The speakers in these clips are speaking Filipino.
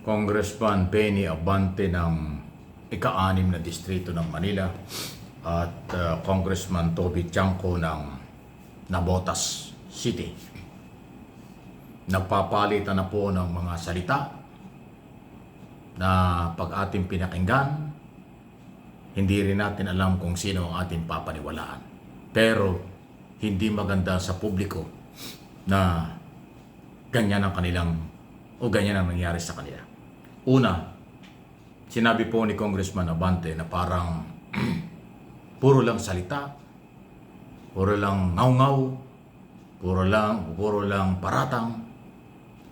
Congressman Benny Abante ng ika-6 na distrito ng Manila at Congressman Toby Chanco ng Navotas City. Nagpapalitan na po ng mga salita na pag ating pinakinggan, hindi rin natin alam kung sino ang ating papaniwalaan. Pero hindi maganda sa publiko na ganyan ang kanilang o ganyan ang nangyari sa kanila. Una, sinabi po ni Congressman Abante na parang puro lang salita, puro lang ngaw-ngaw, puro lang paratang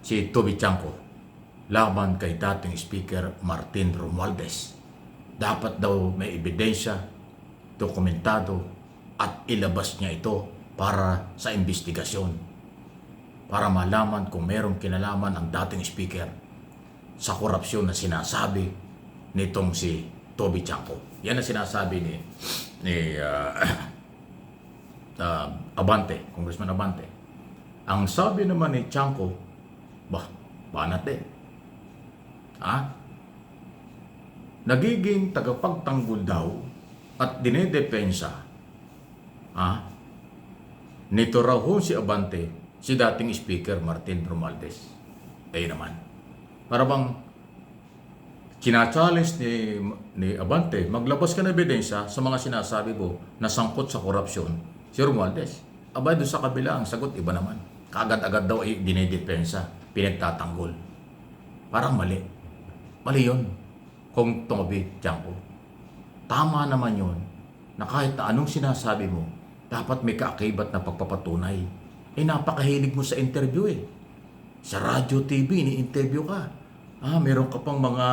si Toby Chanco laban kay dating Speaker Martin Romualdez. Dapat daw may ebidensya, dokumentado at ilabas niya ito para sa investigasyon, para malaman kung merong kinalaman ang dating Speaker sa korupsyon na sinasabi nitong si Toby Chanco. Yan ang sinasabi ni Abante, Congressman Abante. Ang sabi naman ni Chanco, banat din. Nagiging tagapagtanggol daw at dinedepensa nito raw ho si Abante, si dating Speaker Martin Romualdez. Ayun naman. Para bang kina-challenge ni Abante, maglabas ka na ebidensya sa mga sinasabi mo na sangkot sa korupsyon si Romualdez. Abay, doon sa kabila, ang sagot iba naman. Kaagad-agad daw ay dinedepensa, pinagtatanggol. Parang mali. Mali yun. Kung Toby Chanco. Tama naman yun na kahit na anong sinasabi mo, dapat may kaakibat na pagpapatunay. Napakahilig mo sa interview Sa radyo, TV, ini-interview ka. Meron ka pang mga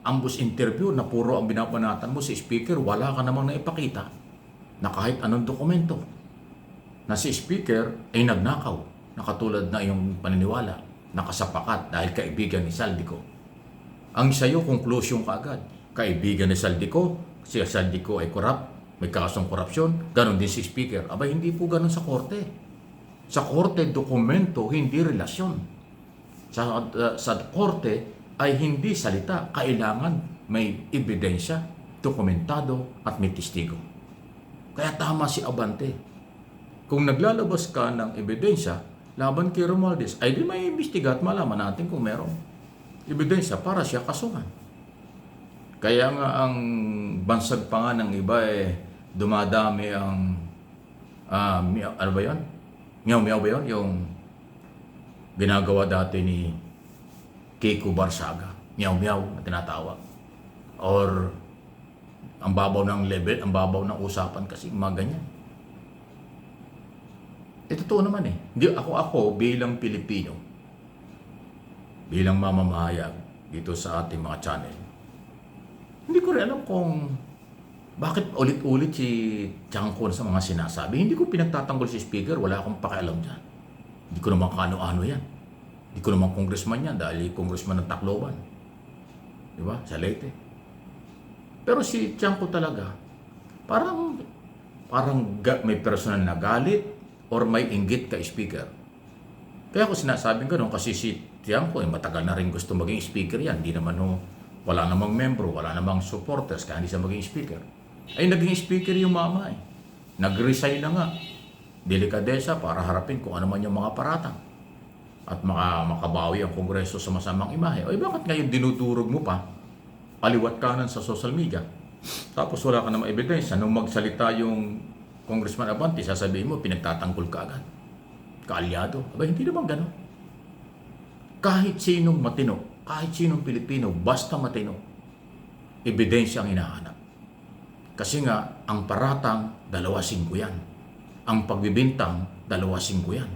ambush interview na puro ang binabanatan mo si Speaker, wala ka namang naipakita na kahit anong dokumento na si Speaker ay nagnakaw, na katulad na yung paniniwala, nakasapakat dahil kaibigan ni Saldico. Ang sa'yo, conclusion ka agad. Kaibigan ni Saldico, si Saldico ay korap, may kasong korupsyon, ganon din si Speaker. Abay, hindi po ganon sa korte. Sa korte, dokumento, hindi relasyon. Sa korte ay hindi salita, kailangan may ebidensya, dokumentado at may testigo. Kaya tama si Abante. Kung naglalabas ka ng ebidensya laban kay Romualdez, ay di may imbestiga at malaman natin kung merong ebidensya para siya kasuhan. Kaya nga ang bansag pa nga ng iba dumadami ang ano ba yun? Meow-meow ba yun? Yung ginagawa dati ni Kiko Barsaga. Meow-meow na tinatawag. Or ang babaw ng level, ang babaw ng usapan kasi mga ganyan. Totoo naman Hindi ako bilang Pilipino, bilang mamamahayag dito sa ating mga channel, hindi ko rin alam kung bakit ulit-ulit si Chanco sa mga sinasabi. Hindi ko pinagtatanggol si Speaker, wala akong pakialam dyan. Hindi ko naman kano-ano yan. Hindi ko naman congressman yan dahil congressman ng Tacloban. Diba? Sa Leyte. Pero si Chanco talaga, parang may personal na galit or may inggit kay Speaker. Kaya ako sinasabing gano'n kasi si Chanco matagal na rin gusto maging Speaker yan. Hindi naman wala namang membro, wala namang supporters kaya hindi siya maging Speaker. Ay naging Speaker yung mama Nag-resign na nga. Delikadesa para harapin kung ano man yung mga paratang at makabawi ang Kongreso sa masamang imahe. Bakit ngayon dinudurog mo pa paliwat kanan sa social media? Tapos wala ka namang ebidensya. Nung magsalita yung Congressman Abante, sasabihin mo, pinagtatanggol ka agad. Kaalyado. Hindi naman gano'n. Kahit sinong matino, kahit sinong Pilipino, basta matino, ebidensya ang hinahanap. Kasi nga, ang paratang, 2-5 yan. Ang pagbibintang, 2-5 yan.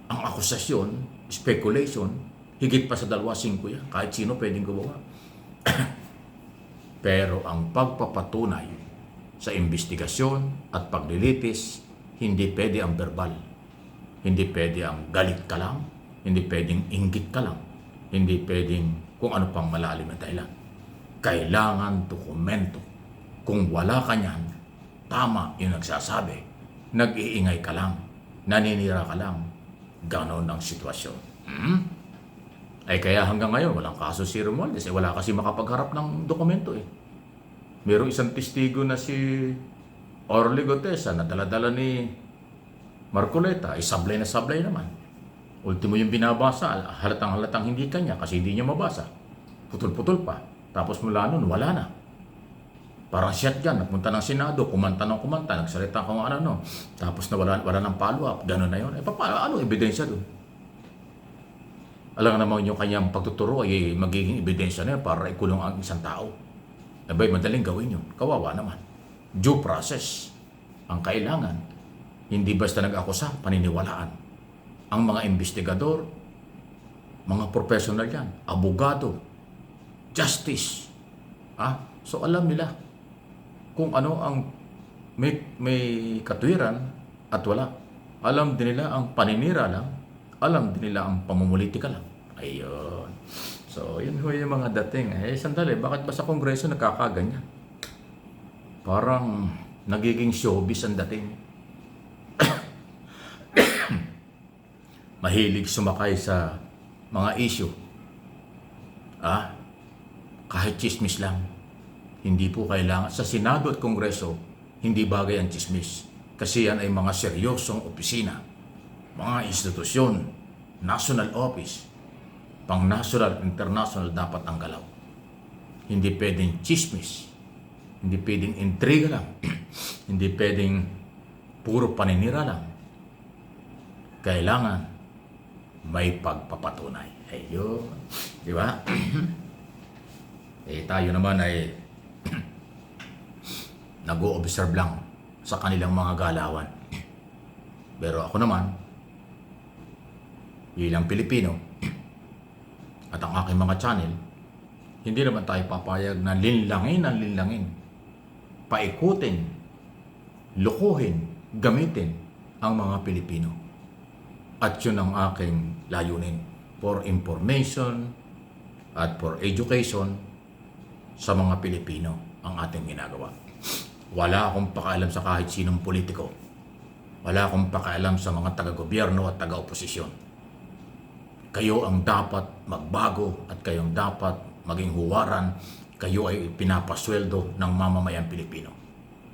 Ang akusasyon, speculation, higit pa sa 2-5 yan. Kahit sino pwedeng gumawa. Pero ang pagpapatunay sa investigasyon at paglilitis, hindi pwede ang verbal. Hindi pwede ang galit ka lang. Hindi pwedeng inggit ka lang. Hindi pwedeng kung ano pang malalim na dahilan. Kailangan dokumento. Kung wala ka niyan, tama yung nagsasabi. Nag-iingay ka lang. Naninira ka lang. Ganon ang sitwasyon. Ay Ay kaya hanggang ngayon, walang kaso si Romualdez. Wala kasi makapagharap ng dokumento eh. Merong isang testigo na si Orly Gotesa na dala-dala ni Marcoleta, ay sablay na sablay naman. Ultimo yung binabasa, halatang-halatang hindi kanya kasi hindi niya mabasa. Putol-putol pa. Tapos mula nun, wala na. Parang shotgun, nagpunta ng Senado, kumanta ng kumanta, nagsalita kung ano. Tapos na wala ng follow-up, gano'n na yun. Ano ebidensya doon? Alam naman yung kanyang pagtuturo ay magiging ebidensya na yun para ikulong ang isang tao. Abay, madaling gawin yun. Kawawa naman. Due process ang kailangan. Hindi basta nag-akusa, paniniwalaan. Ang mga investigador, mga professional yan, abogado, justice. So alam nila kung ano ang may katwiran at wala. Alam din nila ang paninira lang. Alam din nila ang pamumulitika lang. Ayun. So, yun ho yung mga dating. Sandali, bakit ba sa Kongreso nagkakaganyan? Parang nagiging showbiz ang dating. Mahilig sumakay sa mga issue. Kahit chismis lang. Hindi po kailangan. Sa Senado at Kongreso, hindi bagay ang chismis. Kasi yan ay mga seryosong opisina. Mga institusyon, national office, pang national, international dapat ang galaw. Hindi pwedeng chismis. Hindi pwedeng intriga lang. Hindi pwedeng puro paninira lang. Kailangan may pagpapatunay. Ayun. Di ba? Tayo naman ay nag-o-observe lang sa kanilang mga galawan. Pero ako naman, bilang Pilipino, at ang aking mga channel, hindi naman tayo papayag na linlangin, paikutin, lukuhin, gamitin ang mga Pilipino. At yun ang aking layunin for information at for education sa mga Pilipino ang ating ginagawa. Wala akong pakialam sa kahit sinong politiko. Wala akong pakialam sa mga taga-gobyerno at taga-oposisyon. Kayo ang dapat magbago at kayo ang dapat maging huwaran. Kayo ay pinapasweldo ng mamamayang Pilipino.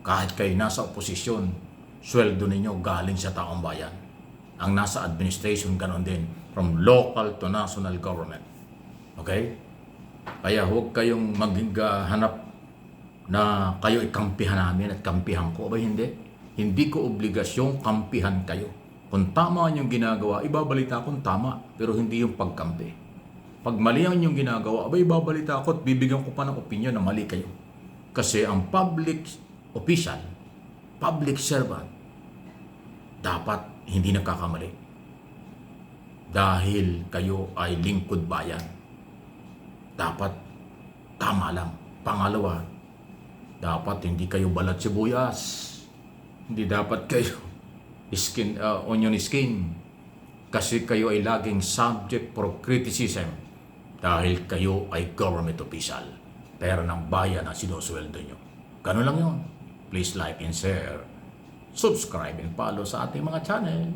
Kahit kayo nasa oposisyon, sweldo ninyo galing sa taong bayan. Ang nasa administration, ganon din. From local to national government. Okay? Kaya huwag kayong maghanap na kayo ikampihan namin at kampihan ko. Abay, hindi. Hindi ko obligasyong kampihan kayo. Kung tama yung ginagawa, ibabalita akong tama, pero hindi yung pagkampi. Pag mali ang yung ginagawa, abay, ibabalita ako at bibigyan ko pa ng opinion na mali kayo. Kasi ang public official, public servant, dapat hindi nagkakamali. Dahil kayo ay lingkod bayan. Dapat tama lang. Pangalawa, dapat hindi kayo balat sibuyas. Hindi dapat kayo onion skin. Kasi kayo ay laging subject for criticism dahil kayo ay government official. Pero ng bayan ang sinusweldo nyo. Ganun lang yun. Please like and share. Subscribe and follow sa ating mga channel.